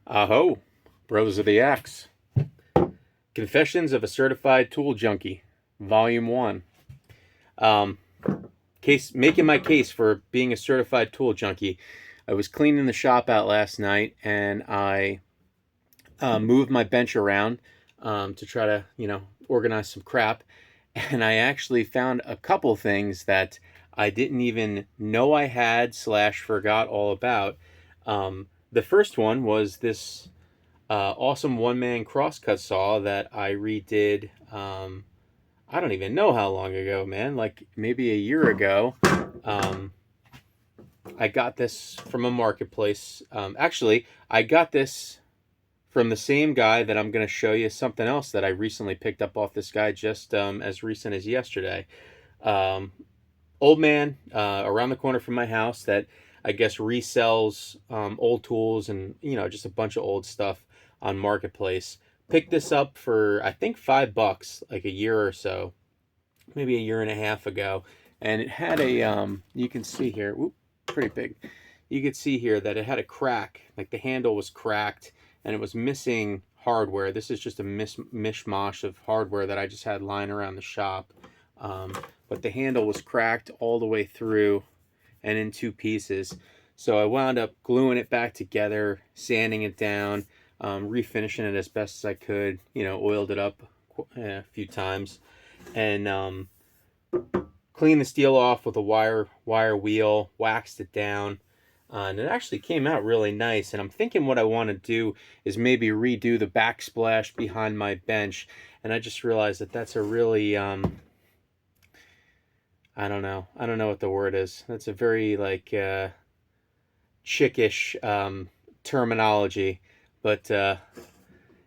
Aho, Brothers of the Axe. Confessions of a Certified Tool Junkie, Volume 1. Um, making my case for being a certified tool junkie. I was cleaning the shop out last night and I moved my bench around to try to, organize some crap. And I actually found a couple things that I didn't even know I had slash forgot all about. The first one was this awesome one-man crosscut saw that I redid. I don't even know how long ago, man. Like maybe a year ago. Um, I got this from a marketplace. Actually, I got this from the same guy that I'm going to show you something else that I recently picked up off this guy just as recent as yesterday. Um, Old man around the corner from my house that I guess resells old tools and just a bunch of old stuff on marketplace. Picked this up for I think $5 like a year or so, maybe a year and a half ago, and it had a you can see here, whoop, pretty big. You can see here that it had a crack, like the handle was cracked and it was missing hardware. This is just a mishmash of hardware that I just had lying around the shop. But the handle was cracked all the way through and in two pieces. So I wound up gluing it back together, sanding it down, refinishing it as best as I could, oiled it up a few times, and cleaned the steel off with a wire wheel, waxed it down. And it actually came out really nice. And I'm thinking what I want to do is maybe redo the backsplash behind my bench. And I just realized that that's a really I don't know. I don't know what the word is. That's a very like chickish terminology, but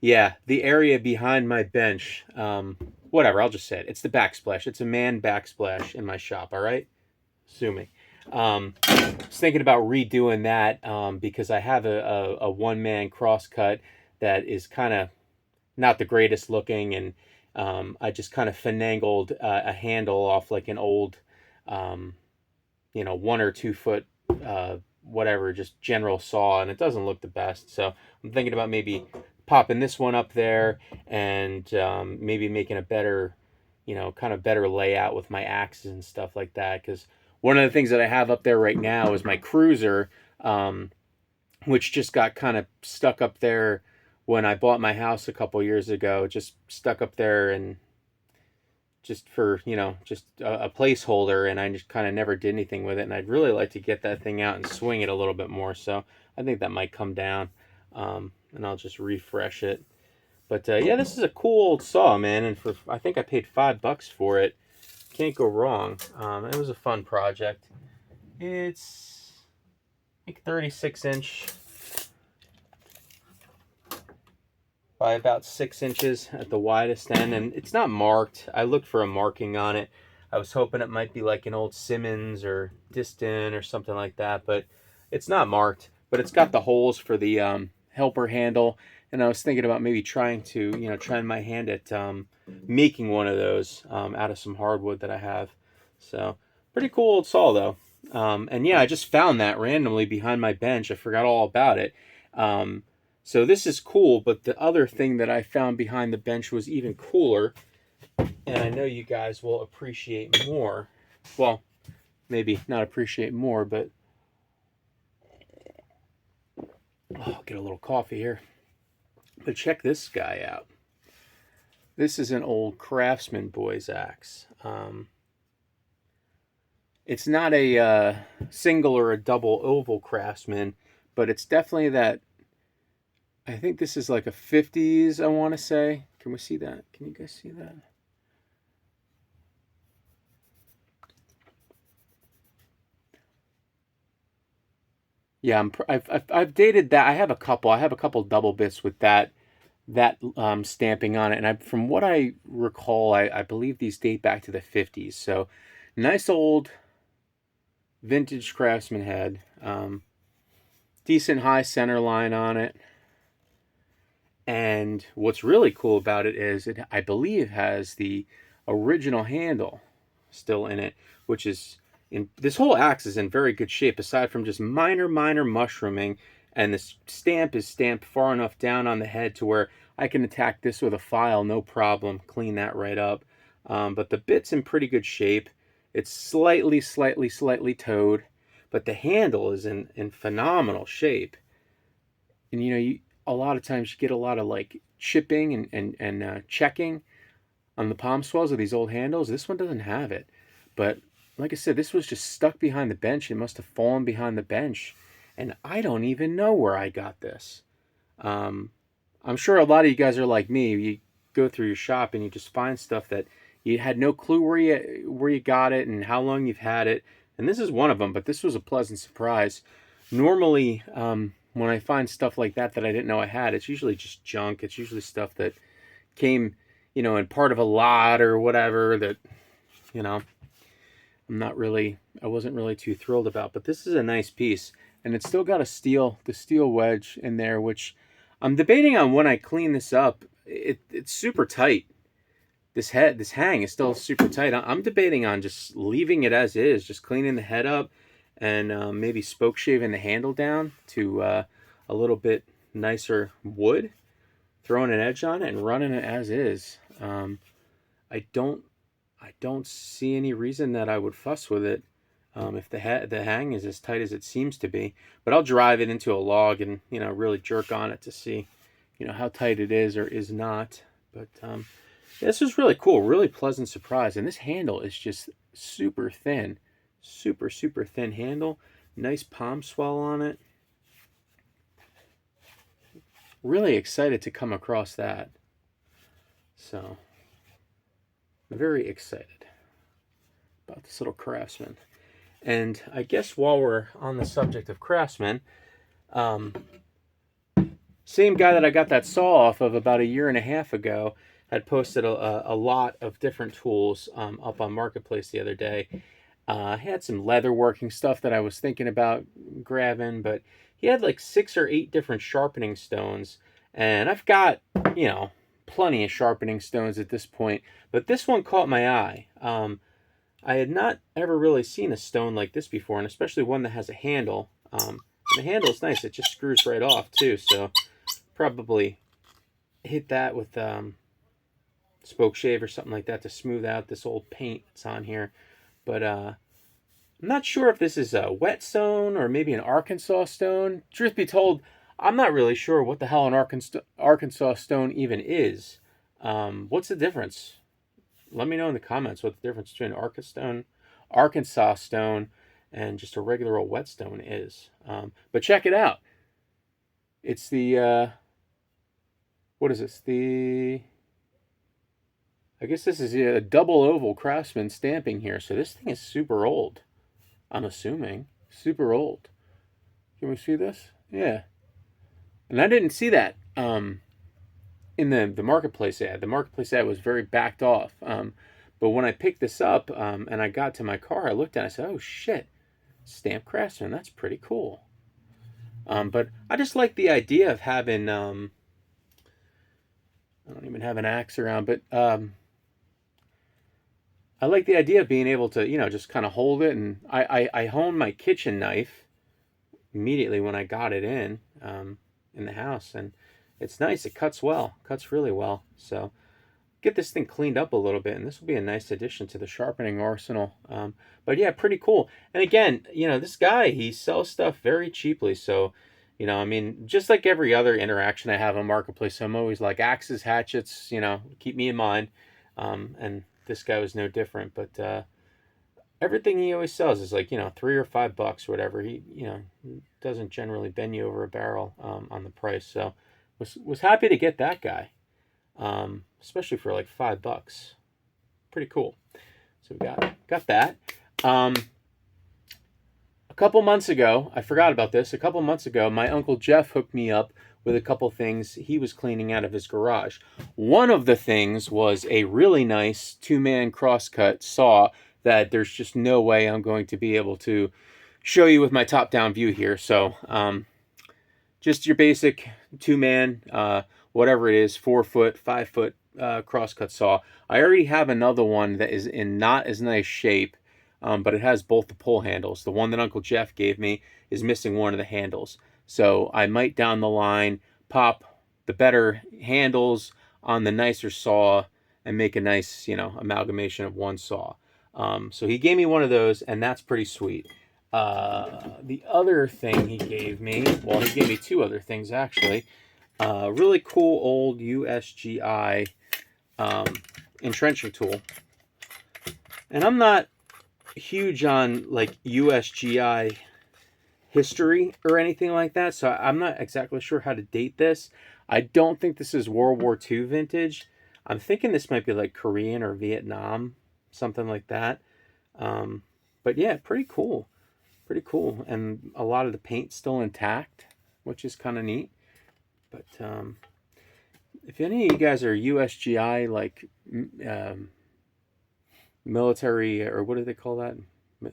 yeah, the area behind my bench. Whatever. I'll just say it. It's the backsplash. It's a man backsplash in my shop. All right, sue me. I was thinking about redoing that because I have a one man crosscut that is kind of not the greatest looking, and I just kind of finagled a handle off like an old, 1 or 2 foot, whatever, just general saw, and it doesn't look the best. So I'm thinking about maybe popping this one up there and maybe making a better, kind of better layout with my axes and stuff like that. Because one of the things that I have up there right now is my cruiser, which just got kind of stuck up there when I bought my house a couple years ago. Just stuck up there and just for just a placeholder, and I just kind of never did anything with it. And I'd really like to get that thing out and swing it a little bit more. So I think that might come down, and I'll just refresh it. But yeah, this is a cool old saw, man, and for I think I paid $5 for it. Can't go wrong. It was a fun project. It's like 36-inch by about 6 inches at the widest end, and it's not marked. I looked for a marking on it. I was hoping it might be like an old Simmons or Diston or something like that, but it's not marked. But it's got the holes for the helper handle, and I was thinking about maybe trying to, trying my hand at making one of those out of some hardwood that I have. So pretty cool old saw though. And yeah, I just found that randomly behind my bench. I forgot all about it. So this is cool, but the other thing that I found behind the bench was even cooler, and I know you guys will appreciate more. Well, maybe not appreciate more, but I'll get a little coffee here. But check this guy out. This is an old Craftsman boy's axe. It's not a single or a double oval Craftsman, but it's definitely that. I think this is like a 50s, I want to say. Can we see that? Can you guys see that? Yeah, I've dated that. I have a couple. I have a couple double bits with that stamping on it, and from what I recall, I believe these date back to the 50s. So nice old vintage Craftsman head. Decent high center line on it. And what's really cool about it is it, I believe, has the original handle still in it, which is this whole axe is in very good shape, aside from just minor mushrooming and the stamp is stamped far enough down on the head to where I can attack this with a file, no problem, clean that right up. But the bit's in pretty good shape. It's slightly towed, but the handle is in phenomenal shape. And a lot of times you get a lot of like chipping and checking on the palm swells of these old handles. This one doesn't have it. But like I said, this was just stuck behind the bench. It must have fallen behind the bench. And I don't even know where I got this. I'm sure a lot of you guys are like me. You go through your shop and you just find stuff that you had no clue where you got it and how long you've had it. And this is one of them, but this was a pleasant surprise. Normally, when I find stuff like that I didn't know I had, it's usually just junk. It's usually stuff that came, in part of a lot or whatever that, I wasn't really too thrilled about. But this is a nice piece, and it's still got the steel wedge in there, which I'm debating on when I clean this up. It's super tight. This hang is still super tight. I'm debating on just leaving it as is, just cleaning the head up, and maybe spoke shaving the handle down to a little bit nicer wood, throwing an edge on it and running it as is. I don't see any reason that I would fuss with it if the hang is as tight as it seems to be. But I'll drive it into a log and really jerk on it to see how tight it is or is not. But this is really cool, really pleasant surprise. And this handle is just super thin, super thin handle. Nice palm swell on it. Really excited to come across that. So, very excited about this little Craftsman. And I guess while we're on the subject of Craftsman, same guy that I got that saw off of about 1.5 years ago had posted a lot of different tools up on Marketplace the other day. I had some leather working stuff that I was thinking about grabbing, but he had like 6 or 8 different sharpening stones, and I've got, plenty of sharpening stones at this point, but this one caught my eye. I had not ever really seen a stone like this before, and especially one that has a handle. And the handle is nice. It just screws right off too, so probably hit that with spoke shave or something like that to smooth out this old paint that's on here. But I'm not sure if this is a wet stone or maybe an Arkansas stone. Truth be told, I'm not really sure what the hell an Arkansas stone even is. What's the difference? Let me know in the comments what the difference between Arkansas stone and just a regular old whetstone is. But check it out. It's the, what is this? I guess this is a double oval Craftsman stamping here. So this thing is super old. I'm assuming. Super old. Can we see this? Yeah. And I didn't see that in the Marketplace ad. The Marketplace ad was very backed off. But when I picked this up and I got to my car, I looked at it and I said, oh shit, Stamp Craftsman, that's pretty cool. But I just like the idea of having, I don't even have an axe around, but I like the idea of being able to, just kind of hold it. And I honed my kitchen knife immediately when I got it in the house. And it's nice. It cuts well. Cuts really well. So get this thing cleaned up a little bit, and this will be a nice addition to the sharpening arsenal. But yeah, pretty cool. And again, this guy, he sells stuff very cheaply. So, just like every other interaction I have on Marketplace, I'm always like, axes, hatchets, keep me in mind. And this guy was no different. But everything he always sells is like, $3 or $5, whatever. He, doesn't generally bend you over a barrel on the price. So was happy to get that guy. Especially for like $5. Pretty cool. So we got that. A couple months ago, I forgot about this. A couple months ago, my Uncle Jeff hooked me up with a couple things he was cleaning out of his garage. One of the things was a really nice 2-man crosscut saw that there's just no way I'm going to be able to show you with my top-down view here. So just your basic 2-man, whatever it is, 4-foot, 5-foot crosscut saw. I already have another one that is in not as nice shape, but it has both the pull handles. The one that Uncle Jeff gave me is missing one of the handles. So I might down the line pop the better handles on the nicer saw and make a nice, you know, amalgamation of one saw. So he gave me one of those, and that's pretty sweet. The other thing he gave me, well, he gave me two other things actually. Really cool old USGI entrenching tool. And I'm not huge on like USGI history or anything like that, so I'm not exactly sure how to date this. I don't think this is World War II vintage. I'm thinking this might be like Korean or Vietnam, something like that. But yeah, pretty cool. Pretty cool. And a lot of the paint's still intact, which is kind of neat. But if any of you guys are USGI, like military, or what do they call that?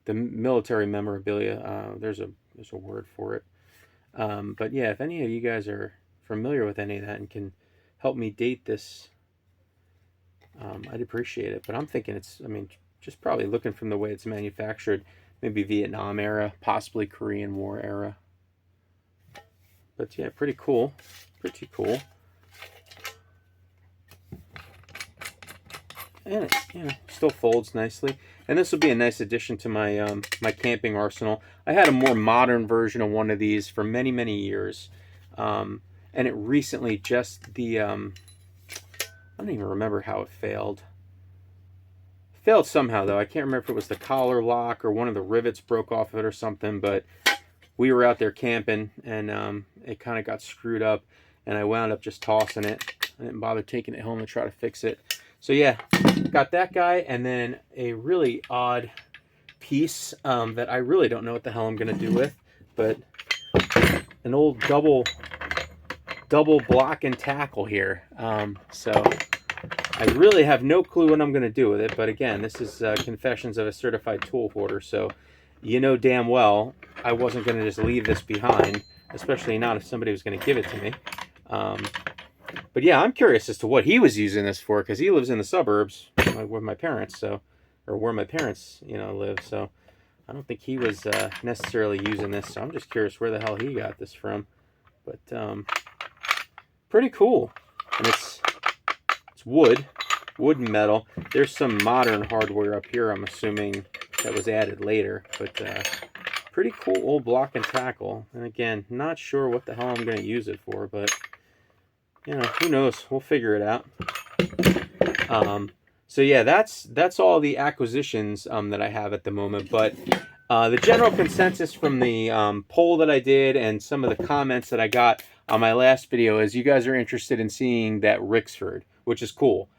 The military memorabilia. There's a word for it. But yeah, if any of you guys are familiar with any of that and can help me date this, I'd appreciate it. But I'm thinking it's, I mean, just probably looking from the way it's manufactured, maybe Vietnam era, possibly Korean War era. But yeah, pretty cool. Pretty cool. And it, you know, still folds nicely. And this will be a nice addition to my my camping arsenal. I had a more modern version of one of these for many, many years. And it recently just I don't even remember how it failed. It failed somehow, though. I can't remember if it was the collar lock or one of the rivets broke off of it or something. But we were out there camping, and it kind of got screwed up. And I wound up just tossing it. I didn't bother taking it home to try to fix it. So yeah, got that guy, and then a really odd piece that I really don't know what the hell I'm going to do with, but an old double block and tackle here. So I really have no clue what I'm going to do with it, but again, this is Confessions of a Certified Tool Hoarder, so you know damn well I wasn't going to just leave this behind, especially not if somebody was going to give it to me. But yeah, I'm curious as to what he was using this for, because he lives in the suburbs with my parents, so, or where my parents, you know, live. So I don't think he was necessarily using this. So I'm just curious where the hell he got this from. But pretty cool, and it's wood and metal. There's some modern hardware up here, I'm assuming, that was added later. But pretty cool old block and tackle. And again, not sure what the hell I'm going to use it for, but you know, who knows? We'll figure it out. So yeah, that's all the acquisitions that I have at the moment. But the general consensus from the poll that I did and some of the comments that I got on my last video is you guys are interested in seeing that Ricksford, which is cool.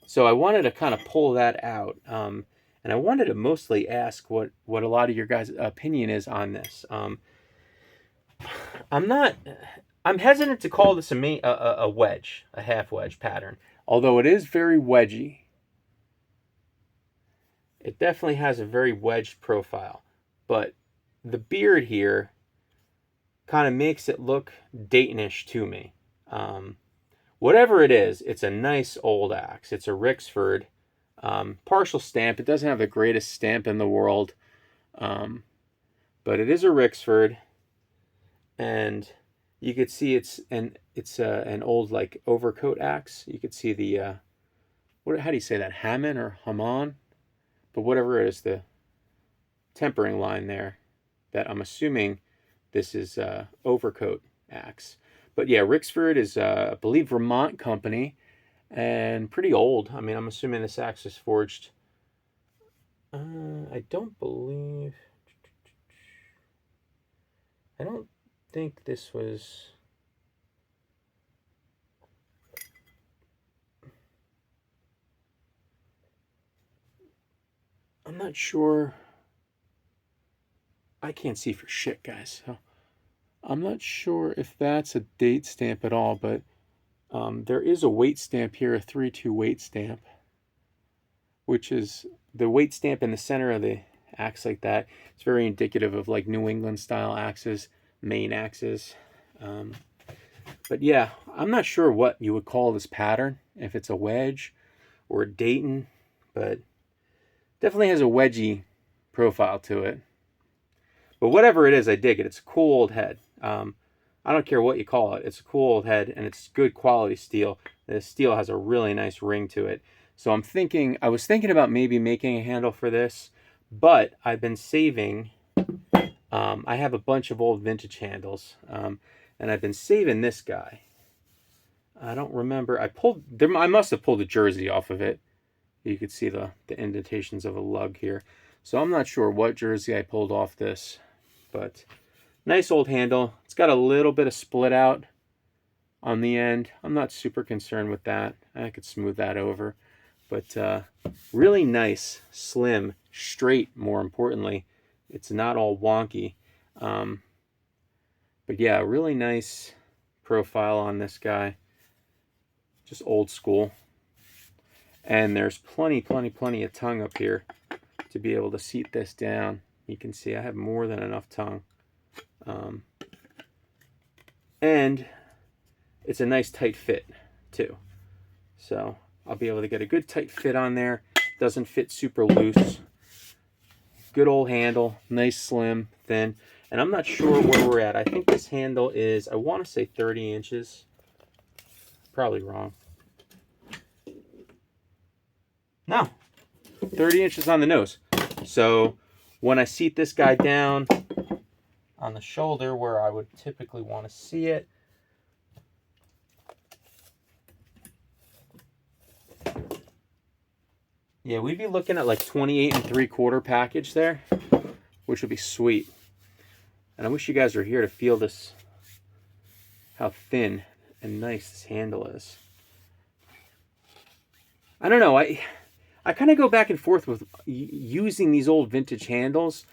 So I wanted to kind of pull that out. And I wanted to mostly ask what a lot of your guys' opinion is on this. I'm hesitant to call this a wedge, a half wedge pattern, although it is very wedgy. It definitely has a very wedged profile, but the beard here kind of makes it look Daytonish to me. Whatever it is, it's a nice old axe. It's a Ricksford, partial stamp. It doesn't have the greatest stamp in the world, but it is a Ricksford, and you could see it's an old like overcoat axe. You could see the how do you say that, Hammond or Hammond? But whatever it is, the tempering line there. That I'm assuming this is overcoat axe. But yeah, Ricksford is I believe Vermont company, and pretty old. I mean, I'm assuming this axe is forged. I don't think this was. I'm not sure. I can't see for shit, guys. So I'm not sure if that's a date stamp at all, but there is a weight stamp here, a 3-2 weight stamp, which is the weight stamp in the center of the axe like that. It's very indicative of like New England style axes, Maine axes. But yeah, I'm not sure what you would call this pattern, if it's a wedge or a Dayton, but definitely has a wedgy profile to it. But whatever it is, I dig it. It's a cool old head. I don't care what you call it. It's a cool old head, and it's good quality steel. The steel has a really nice ring to it. So I was thinking about maybe making a handle for this, but I've been saving. I have a bunch of old vintage handles, and I've been saving this guy. I don't remember. I must have pulled a jersey off of it. You could see the indentations of a lug here. So I'm not sure what jersey I pulled off this, but nice old handle. It's got a little bit of split out on the end. I'm not super concerned with that. I could smooth that over. But really nice, slim, straight, more importantly. It's not all wonky. But yeah, really nice profile on this guy. Just old school. And there's plenty of tongue up here to be able to seat this down. You can see I have more than enough tongue. And it's a nice tight fit too. So I'll be able to get a good tight fit on there. Doesn't fit super loose. Good old handle, nice, slim, thin. And I'm not sure where we're at. I think this handle is, I want to say 30 inches. Probably wrong. No, 30 inches on the nose. So when I seat this guy down on the shoulder where I would typically want to see it, yeah, we'd be looking at like 28 3/4 package there, which would be sweet. And I wish you guys were here to feel this, how thin and nice this handle is. I don't know, I kind of go back and forth with using these old vintage handles,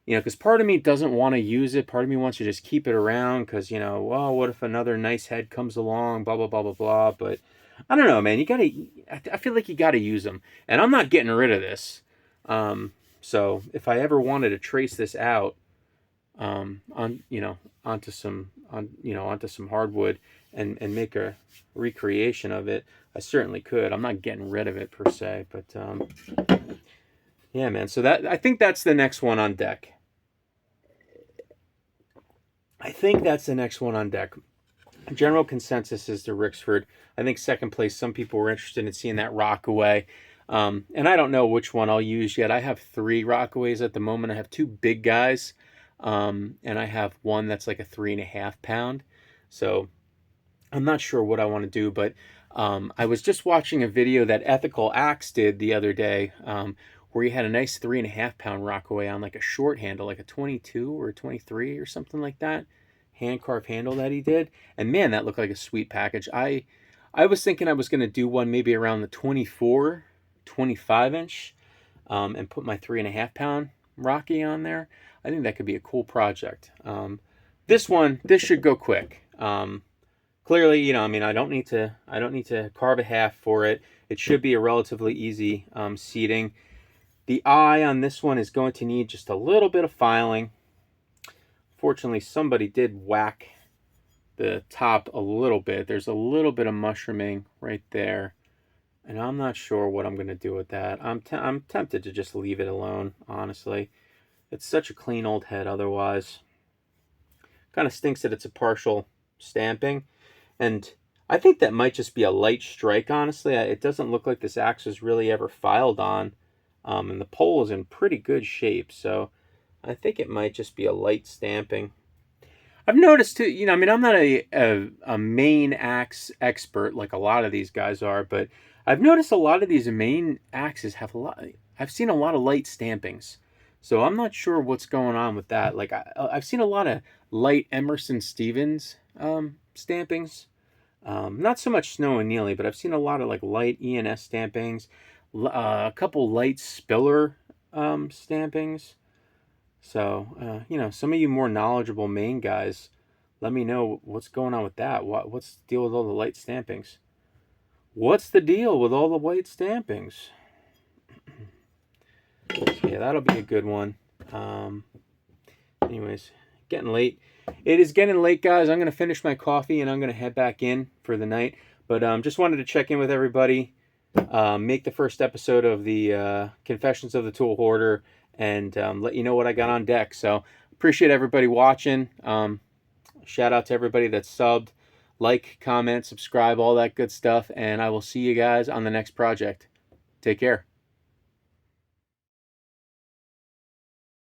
you know, because part of me doesn't want to use it. Part of me wants to just keep it around because, you know, well, what if another nice head comes along, blah, blah, blah, blah, blah. But I don't know, man. I feel like you got to use them. And I'm not getting rid of this. So if I ever wanted to trace this out onto some hardwood and make a recreation of it, I certainly could. I'm not getting rid of it per se, but yeah, man. So I think that's the next one on deck. General consensus is the Ricksford. I think second place, some people were interested in seeing that Rockaway. And I don't know which one I'll use yet. I have 3 Rockaways at the moment. I have 2 big guys, and I have one that's like a 3.5 pound. So I'm not sure what I want to do, but I was just watching a video that Ethical Axe did the other day, where he had a nice 3.5 pound Rockaway on like a short handle, like a 22 or a 23 or something like that, hand carved handle that he did. And man, that looked like a sweet package. I was thinking I was going to do one maybe around the 24, 25 inch, and put my 3.5 pound Rocky on there. I think that could be a cool project. This should go quick. Clearly, you know, I mean, I don't need to carve a haft for it. It should be a relatively easy seating. The eye on this one is going to need just a little bit of filing. Fortunately, somebody did whack the top a little bit. There's a little bit of mushrooming right there, and I'm not sure what I'm going to do with that. I'm tempted to just leave it alone, honestly. It's such a clean old head otherwise. Kind of stinks that it's a partial stamping. And I think that might just be a light strike, honestly. It doesn't look like this axe was really ever filed on. And the pole is in pretty good shape. So I think it might just be a light stamping. I've noticed too, you know, I mean, I'm not a main axe expert like a lot of these guys are, but I've noticed a lot of these main axes have I've seen a lot of light stampings. So I'm not sure what's going on with that. Like I've seen a lot of light Emerson Stevens stampings. Not so much Snow and Neely, but I've seen a lot of like light ENS stampings, a couple light Spiller stampings. So, you know, some of you more knowledgeable Maine guys, let me know what's going on with that. What's the deal with all the light stampings? What's the deal with all the white stampings? Yeah, that'll be a good one. Anyways, getting late. It is getting late, guys. I'm going to finish my coffee and I'm going to head back in for the night. But just wanted to check in with everybody, make the first episode of the Confessions of the Tool Hoarder, and let you know what I got on deck. So Appreciate everybody watching. Shout out to everybody that's subbed. Like, comment, subscribe, all that good stuff. And I will see you guys on the next project. Take care.